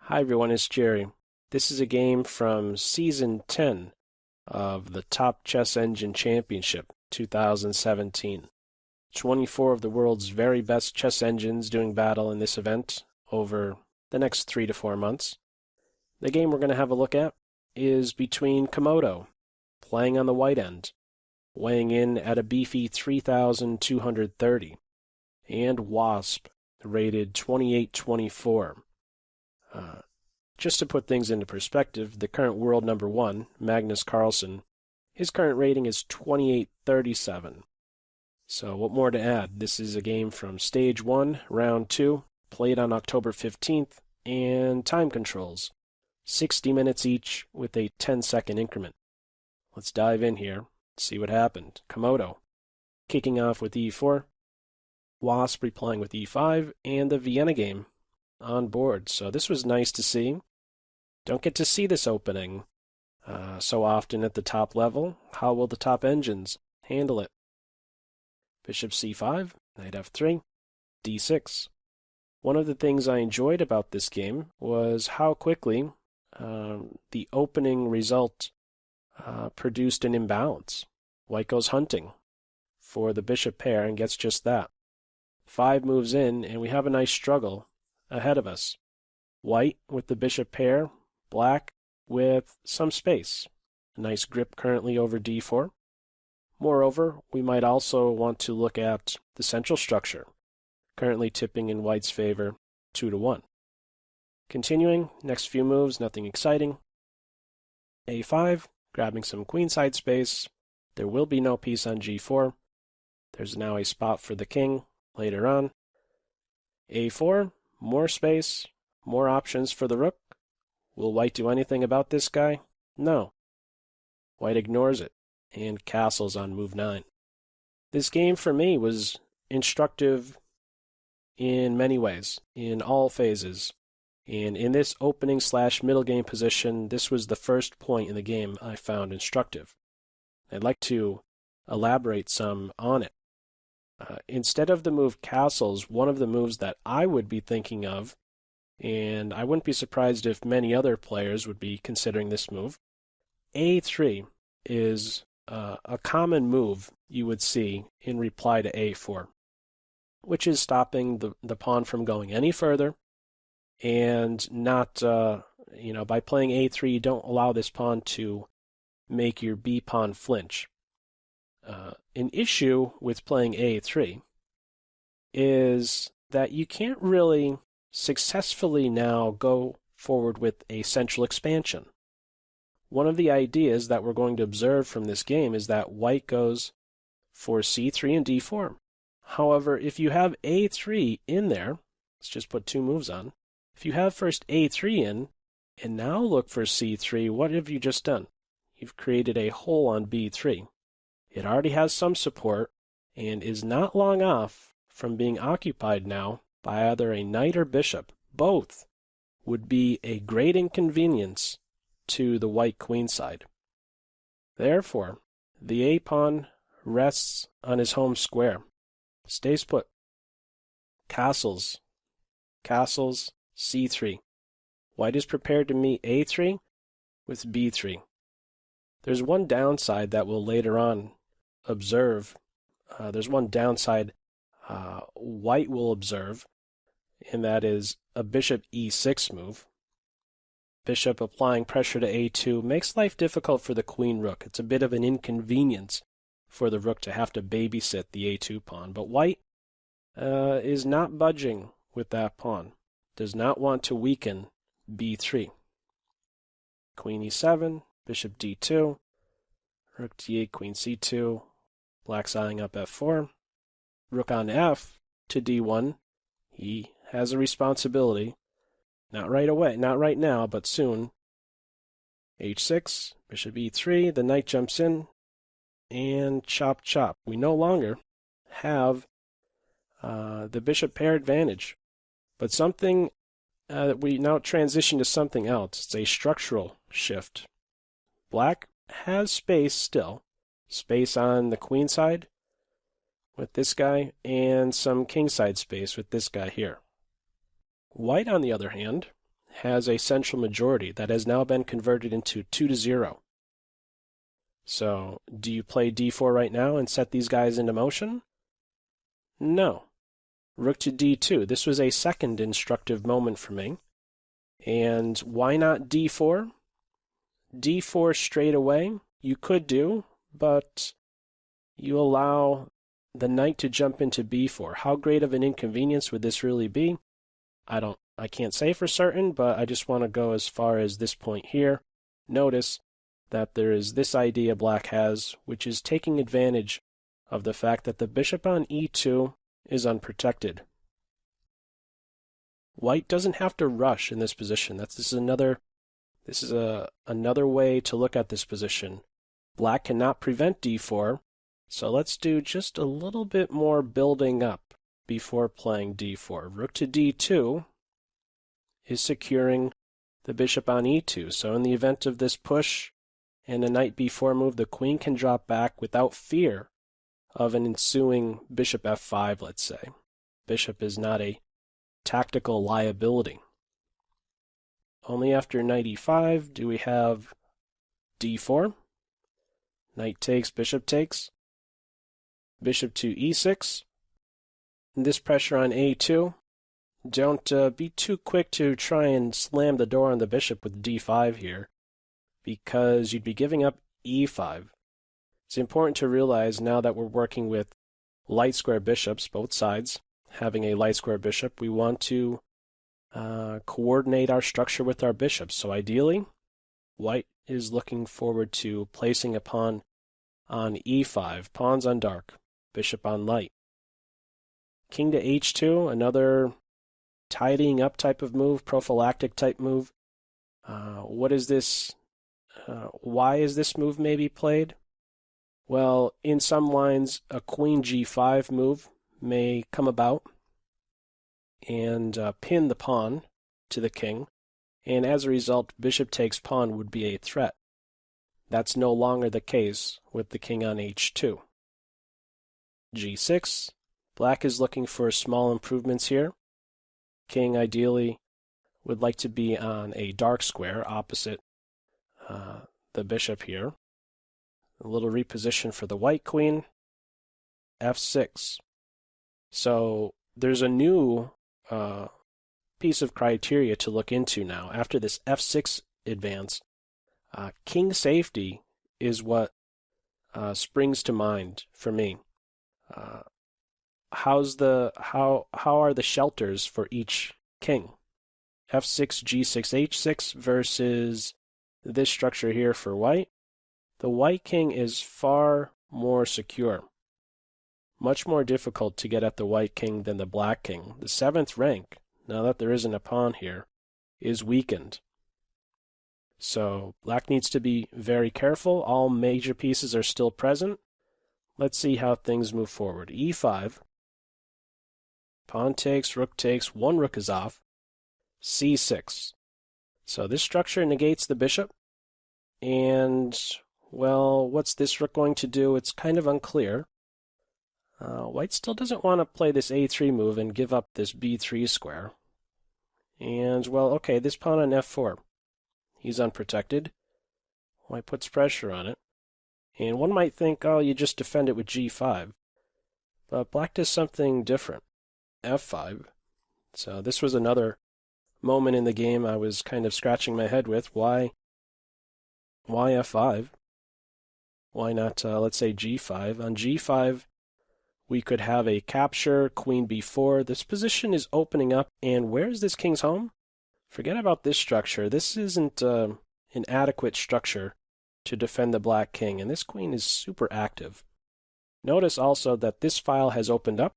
Hi everyone, it's Jerry. This is a game from Season 10 of the Top Chess Engine Championship 2017. 24 of the world's very best chess engines doing battle in this event over the next 3 to 4 months. The game we're going to have a look at is between Komodo, playing on the white end, weighing in at a beefy 3,230, and Wasp, rated 2824. Just to put things into perspective, the current world number one, Magnus Carlsen, his current rating is 2837. So what more to add? This is a game from Stage 1, Round 2, played on October 15th, and time controls, 60 minutes each with a 10-second increment. Let's dive in here, see what happened. Komodo, kicking off with e4, Wasp replying with e5, and the Vienna game on board. So this was nice to see. Don't get to see this opening so often at the top level. How will the top engines handle it? Bishop c5, knight f3, d6. One of the things I enjoyed about this game was how quickly the opening result produced an imbalance. White goes hunting for the bishop pair and gets just that. 5 moves in, and we have a nice struggle ahead of us. White with the bishop pair, black with some space. A nice grip currently over d4. Moreover, we might also want to look at the central structure, currently tipping in white's favor 2-1. Continuing, next few moves, nothing exciting. a5, grabbing some queenside space. There will be no piece on g4. There's now a spot for the king later on. a4, more space, more options for the rook. Will white do anything about this guy? No. White ignores it and castles on move 9. This game for me was instructive in many ways, in all phases. And in this opening / middle game position, this was the first point in the game I found instructive. I'd like to elaborate some on it. Instead of the move castles, one of the moves that I would be thinking of, and I wouldn't be surprised if many other players would be considering this move, a3 is a common move you would see in reply to a4, which is stopping the pawn from going any further, and not, by playing a3, you don't allow this pawn to make your b pawn flinch. An issue with playing a3 is that you can't really successfully now go forward with a central expansion. One of the ideas that we're going to observe from this game is that white goes for c3 and d4. However, if you have a3 in there, let's just put 2 moves on. If you have first a3 in, and now look for c3, what have you just done? You've created a hole on b3. It already has some support and is not long off from being occupied now by either a knight or bishop. Both would be a great inconvenience to the white queenside. Therefore, the a-pawn rests on his home square. Stays put. Castles, c3. White is prepared to meet a3 with b3. There's one downside that we'll later on observe. There's one downside white will observe, and that is a bishop e6 move. Bishop applying pressure to a2 makes life difficult for the queen rook. It's a bit of an inconvenience for the rook to have to babysit the a2 pawn. But white is not budging with that pawn. Does not want to weaken b3. Queen e7, bishop d2, rook d8, queen c2, black's eyeing up f4, rook on f to d1. He has a responsibility. Not right away, not right now, but soon. h6, bishop e3, the knight jumps in, and chop chop. We no longer have the bishop pair advantage, but something we now transition to something else. It's a structural shift. Black has space still, space on the queen side with this guy, and some king side space with this guy here. White, on the other hand, has a central majority that has now been converted into 2-0. So, do you play d4 right now and set these guys into motion? No. Rook to d2. This was a second instructive moment for me. And why not d4? d4 straight away, you could do, but you allow the knight to jump into b4. How great of an inconvenience would this really be? I can't say for certain, but I just want to go as far as this point here. Notice that there is this idea black has, which is taking advantage of the fact that the bishop on e2 is unprotected. White doesn't have to rush in this position. This is another way to look at this position. Black cannot prevent d4, so let's do just a little bit more building up before playing d4. Rook to d2 is securing the bishop on e2, so in the event of this push and a knight b4 move, the queen can drop back without fear of an ensuing bishop f5, let's say. Bishop is not a tactical liability. Only after knight e5 do we have d4. Knight takes, bishop takes. Bishop to e6. And this pressure on a2. Don't be too quick to try and slam the door on the bishop with d5 here, because you'd be giving up e5. It's important to realize now that we're working with light square bishops, both sides having a light square bishop, we want to coordinate our structure with our bishops. So ideally, white is looking forward to placing a pawn on e5, pawns on dark, bishop on light. King to h2, another tidying up type of move, prophylactic type move. What is this? Why is this move maybe played? Well, in some lines, a queen g5 move may come about and pin the pawn to the king, and as a result, bishop takes pawn would be a threat. That's no longer the case with the king on h2. g6, black is looking for small improvements here. King ideally would like to be on a dark square opposite the bishop here. A little reposition for the white queen. f6. So there's a new piece of criteria to look into now. After this f6 advance, king safety is what springs to mind for me. How are the shelters for each king? f6, g6, h6 versus this structure here for white. The white king is far more secure. Much more difficult to get at the white king than the black king. The 7th rank, now that there isn't a pawn here, is weakened. So black needs to be very careful. All major pieces are still present. Let's see how things move forward. e5. Pawn takes, rook takes, one rook is off. c6. So this structure negates the bishop. And, well, what's this rook going to do? It's kind of unclear. White still doesn't want to play this a3 move and give up this b3 square. And, well, okay, this pawn on f4. He's unprotected. White puts pressure on it. And one might think, oh, you just defend it with g5. But black does something different. f5. So this was another moment in the game I was kind of scratching my head with. Why f5? Why not, let's say, g5? On g5, we could have a capture, queen b4. This position is opening up, and where's this king's home? Forget about this structure. This isn't an adequate structure to defend the black king, and this queen is super active. Notice also that this file has opened up,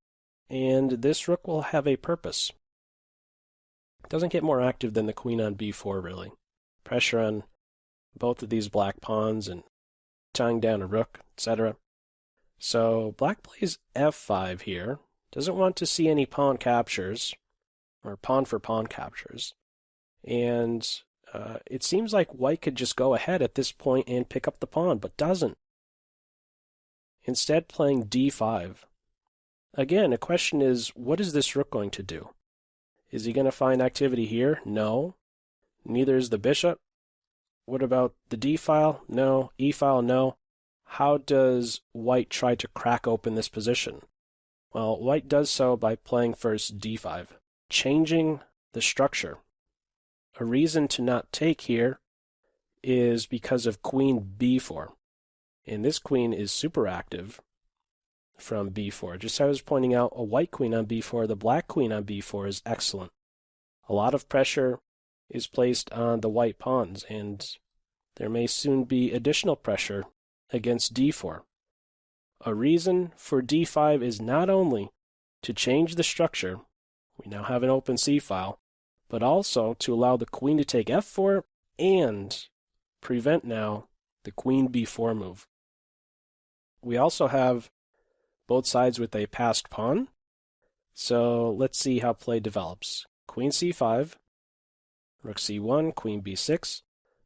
and this rook will have a purpose. It doesn't get more active than the queen on b4, really. Pressure on both of these black pawns and tying down a rook, etc. So black plays f5 here. Doesn't want to see any pawn captures, or pawn for pawn captures. And it seems like white could just go ahead at this point and pick up the pawn, but doesn't. Instead, playing d5. Again, the question is, what is this rook going to do? Is he going to find activity here? No. Neither is the bishop. What about the d file? No. E file? No. How does white try to crack open this position? Well, white does so by playing first d5, changing the structure. A reason to not take here is because of queen b4. And this queen is super active from b4. Just as I was pointing out, a white queen on b4, the black queen on b4 is excellent. A lot of pressure is placed on the white pawns, and there may soon be additional pressure against d4. A reason for d5 is not only to change the structure, we now have an open c file, but also to allow the queen to take f4 and prevent now the queen b4 move. We also have both sides with a passed pawn, so let's see how play develops. Queen c5, rook c1, queen b6.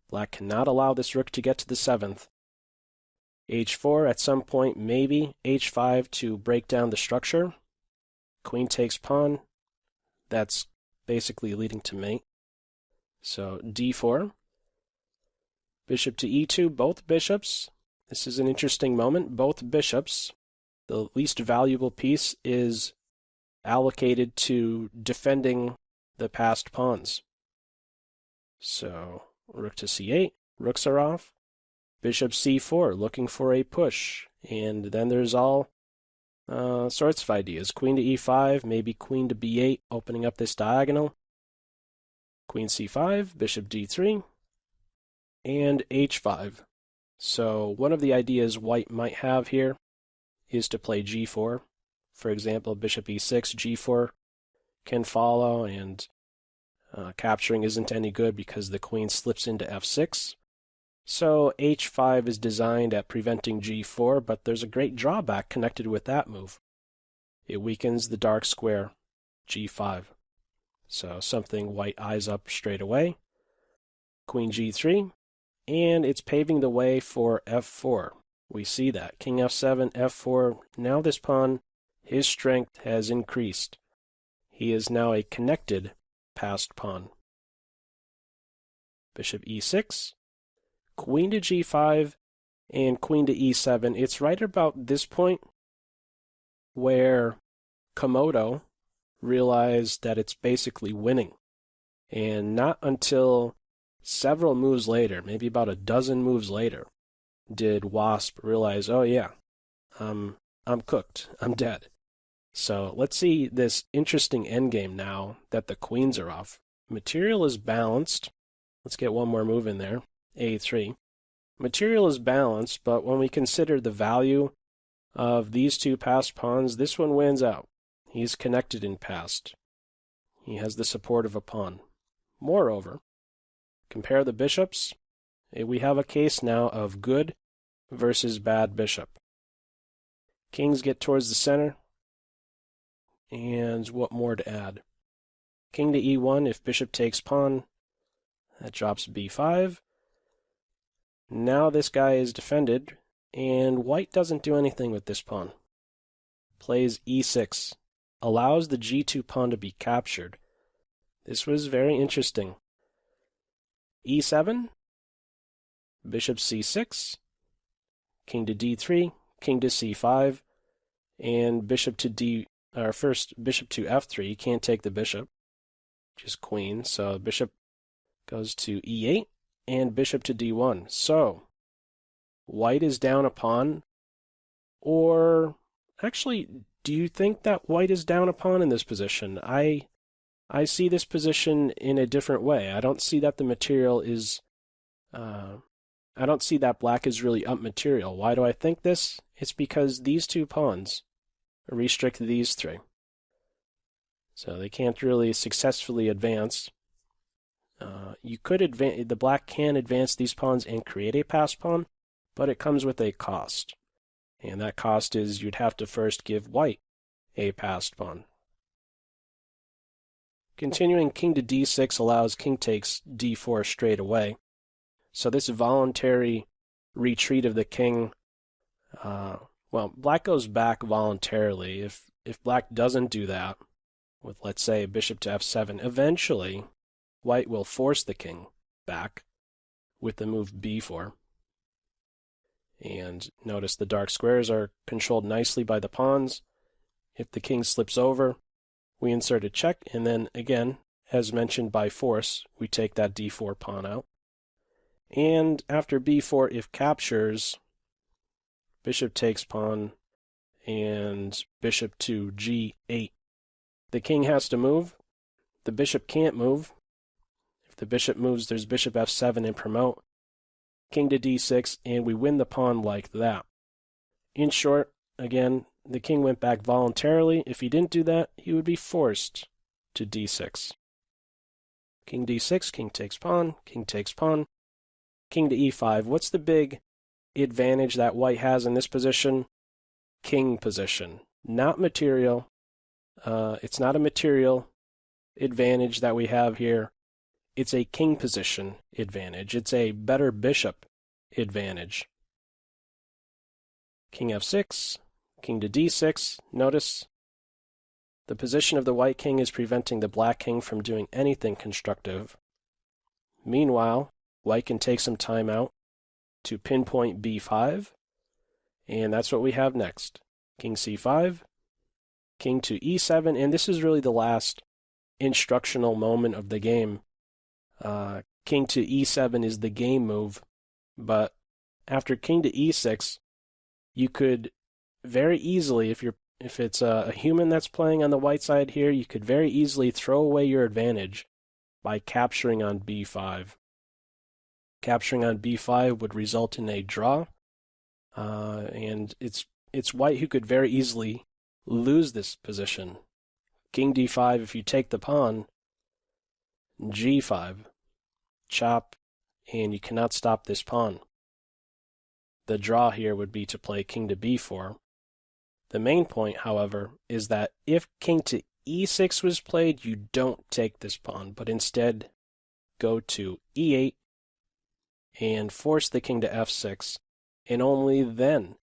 Black cannot allow this rook to get to the 7th. h4 at some point, maybe h5 to break down the structure. Queen takes pawn. That's basically leading to mate. So d4. Bishop to e2, both bishops. This is an interesting moment. Both bishops. The least valuable piece is allocated to defending the passed pawns. So rook to c8, rooks are off. Bishop c4, looking for a push. And then there's all sorts of ideas. Queen to e5, maybe queen to b8, opening up this diagonal. Queen c5, bishop d3, and h5. So one of the ideas white might have here is to play g4. For example, bishop e6, g4 can follow, and capturing isn't any good because the queen slips into f6. So h5 is designed at preventing g4, but there's a great drawback connected with that move. It weakens the dark square, g5. So something white eyes up straight away. Queen g3, and it's paving the way for f4. We see that. King f7, f4. Now this pawn, his strength has increased. He is now a connected passed pawn. Bishop e6, queen to g5, and queen to e7. It's right about this point where Komodo realized that it's basically winning. And not until several moves later, maybe about a dozen moves later, did Wasp realize, oh yeah, I'm cooked, I'm dead. So let's see this interesting endgame now that the queens are off. Material is balanced. Let's get one more move in there, a3. Material is balanced, but when we consider the value of these two passed pawns, this one wins out. He's connected in passed. He has the support of a pawn. Moreover, compare the bishops. We have a case now of good versus bad bishop. Kings get towards the center. And what more to add? King to e1, if bishop takes pawn, that drops b5. Now this guy is defended, and white doesn't do anything with this pawn. Plays e6, allows the g2 pawn to be captured. This was very interesting. e7, bishop c6, king to d3, king to c5, and bishop to first bishop to f3. You can't take the bishop, just queen. So bishop goes to e8 and bishop to d1. So white is down a pawn, or actually, do you think that white is down a pawn in this position? I see this position in a different way. I don't see that the material is, I don't see that black is really up material. Why do I think this? It's because these two pawns restrict these three. So they can't really successfully advance. The black can advance these pawns and create a passed pawn, but it comes with a cost. And that cost is you'd have to first give white a passed pawn. Continuing, king to d6 allows king takes d4 straight away. So this voluntary retreat of the king, black goes back voluntarily. If black doesn't do that, with let's say bishop to f7, eventually white will force the king back with the move b4. And notice the dark squares are controlled nicely by the pawns. If the king slips over, we insert a check, and then again, as mentioned by force, we take that d4 pawn out. And after b4, if captures, bishop takes pawn, and bishop to g8. The king has to move. The bishop can't move. If the bishop moves, there's bishop f7 and promote. King to d6, and we win the pawn like that. In short, again, the king went back voluntarily. If he didn't do that, he would be forced to d6. King d6, king takes pawn, king takes pawn, king to e5. What's the big advantage that white has in this position? King position. Not material. It's not a material advantage that we have here. It's a king position advantage. It's a better bishop advantage. King f6, king to d6. Notice the position of the white king is preventing the black king from doing anything constructive. Meanwhile, white can take some time out to pinpoint b5, and that's what we have next. King c5, king to e7, and this is really the last instructional moment of the game. King to e7 is the game move, but after king to e6, you could very easily, if it's a human that's playing on the white side here, you could very easily throw away your advantage by capturing on b5. Capturing on b5 would result in a draw, and it's white who could very easily lose this position. King d5, if you take the pawn, g5, chop, and you cannot stop this pawn. The draw here would be to play king to b4. The main point, however, is that if king to e6 was played, you don't take this pawn, but instead go to e8 and force the king to f6, and only then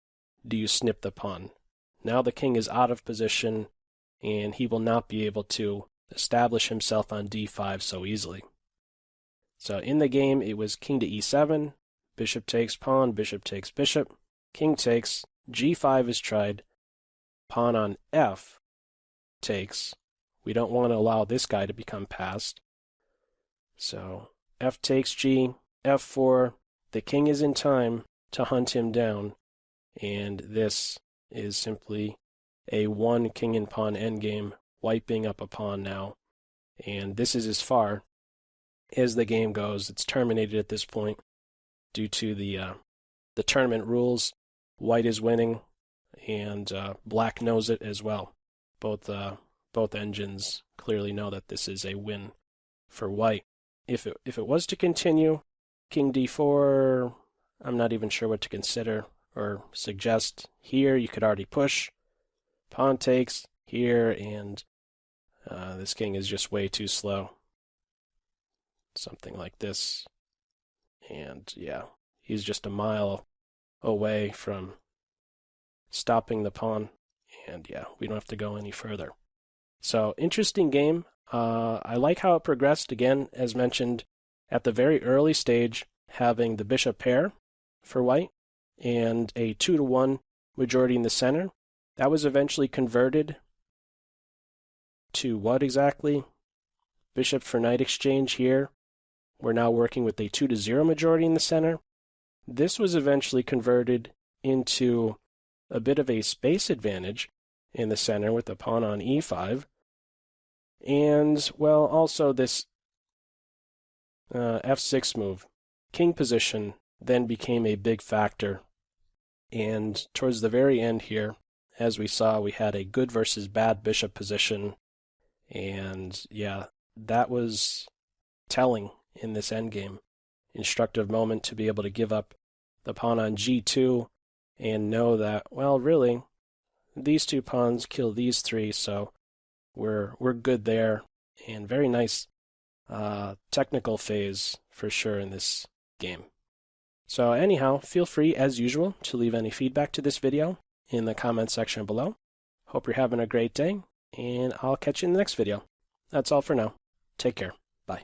do you snip the pawn. Now the king is out of position, and he will not be able to establish himself on d5 so easily. So in the game, it was king to e7, bishop takes pawn, bishop takes bishop, king takes, g5 is tried, pawn on f takes. We don't want to allow this guy to become passed. So f takes g, f4, the king is in time to hunt him down, and this is simply a one king and pawn endgame, wiping up a pawn now, and this is as far as the game goes. It's terminated at this point due to the tournament rules. White is winning, and black knows it as well. Both engines clearly know that this is a win for white. If it was to continue, king d4, I'm not even sure what to consider or suggest. Here you could already push. Pawn takes here, and this king is just way too slow. Something like this. And yeah, he's just a mile away from stopping the pawn. And yeah, we don't have to go any further. So, interesting game. I like how it progressed, again, as mentioned, at the very early stage, having the bishop pair for white and a 2-to-1 majority in the center. That was eventually converted to what exactly? Bishop for knight exchange here. We're now working with a 2-to-0 majority in the center. This was eventually converted into a bit of a space advantage in the center with the pawn on e5. And, well, also this f6 move. King position then became a big factor. And towards the very end here, as we saw, we had a good versus bad bishop position. And yeah, that was telling in this endgame. Instructive moment to be able to give up the pawn on g2 and know that, well, really, these two pawns kill these three, so we're good there. And very nice technical phase for sure in this game. So anyhow, feel free, as usual, to leave any feedback to this video in the comment section below. Hope you're having a great day, and I'll catch you in the next video. That's all for now. Take care. Bye.